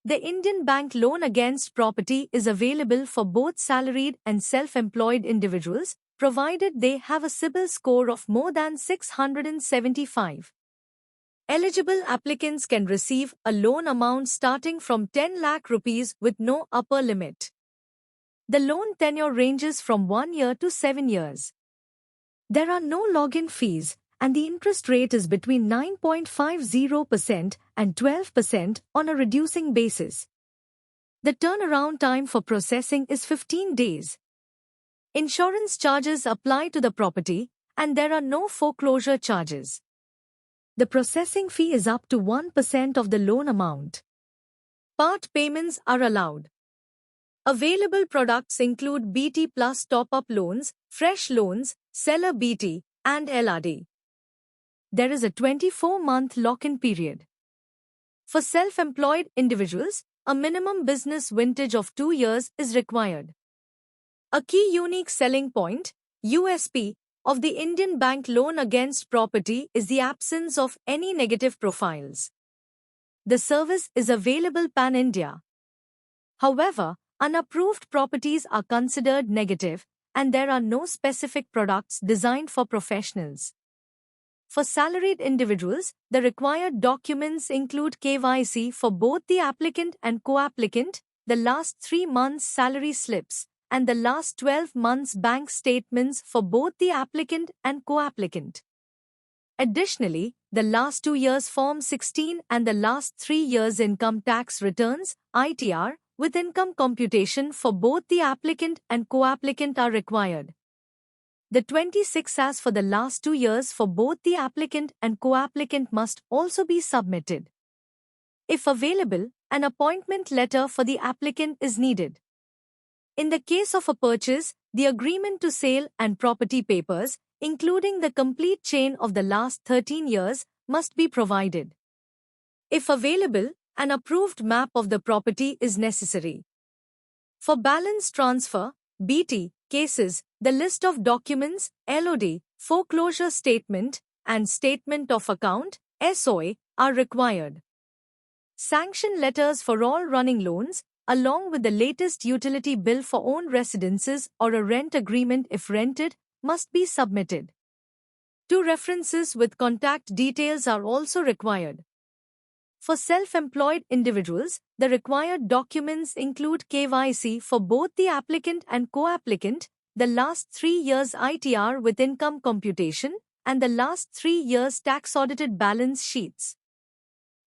The Indian Bank Loan Against Property is available for both salaried and self-employed individuals, provided they have a CIBIL score of more than 675. Eligible applicants can receive a loan amount starting from 10 lakh rupees with no upper limit. The loan tenure ranges from 1 year to 7 years. There are no login fees, and the interest rate is between 9.50% and 12% on a reducing basis. The turnaround time for processing is 15 days. Insurance charges apply to the property, and there are no foreclosure charges. The processing fee is up to 1% of the loan amount. Part payments are allowed. Available products include BT plus top-up loans, fresh loans, seller BT, and LRD. There is a 24-month lock-in period. For self-employed individuals, a minimum business vintage of 2 years is required. A key unique selling point, USP, of the Indian Bank Loan Against Property is the absence of any negative profiles. The service is available pan-India. However, unapproved properties are considered negative, and there are no specific products designed for professionals. For salaried individuals, the required documents include KYC for both the applicant and co-applicant, the last 3 months' salary slips, and the last 12 months' bank statements for both the applicant and co-applicant. Additionally, the last 2 years' Form 16 and the last 3 years' income tax returns, ITR, with income computation for both the applicant and co-applicant are required. The 26As for the last 2 years for both the applicant and co-applicant must also be submitted. If available, an appointment letter for the applicant is needed. In the case of a purchase, the agreement to sale and property papers, including the complete chain of the last 13 years, must be provided. If available, an approved map of the property is necessary. For balance transfer, BT, cases, the list of documents, LOD, foreclosure statement, and statement of account, SOA, are required. Sanction letters for all running loans, along with the latest utility bill for own residences or a rent agreement if rented, must be submitted. 2 references with contact details are also required. For self-employed individuals, the required documents include KYC for both the applicant and co-applicant, the last 3 years ITR with income computation, and the last 3 years tax-audited balance sheets.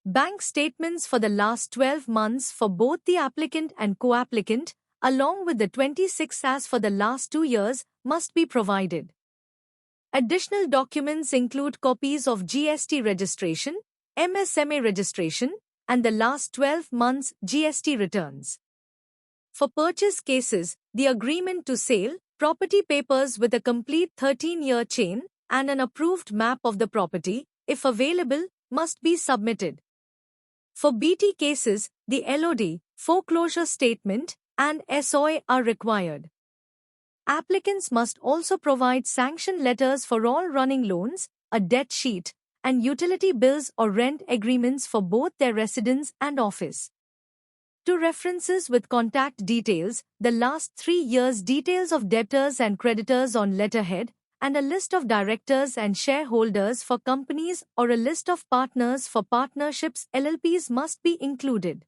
Bank statements for the last 12 months for both the applicant and co-applicant, along with the 26As for the last 2 years, must be provided. Additional documents include copies of GST registration, MSME registration, and the last 12 months GST returns. For purchase cases, the agreement to sale, property papers with a complete 13-year chain, and an approved map of the property, if available, must be submitted. For BT cases, the LOD, foreclosure statement, and SOA are required. Applicants must also provide sanction letters for all running loans, a debt sheet, and utility bills or rent agreements for both their residence and office. 2 references with contact details, the last 3 years' details of debtors and creditors on letterhead, and a list of directors and shareholders for companies or a list of partners for partnerships LLPs must be included.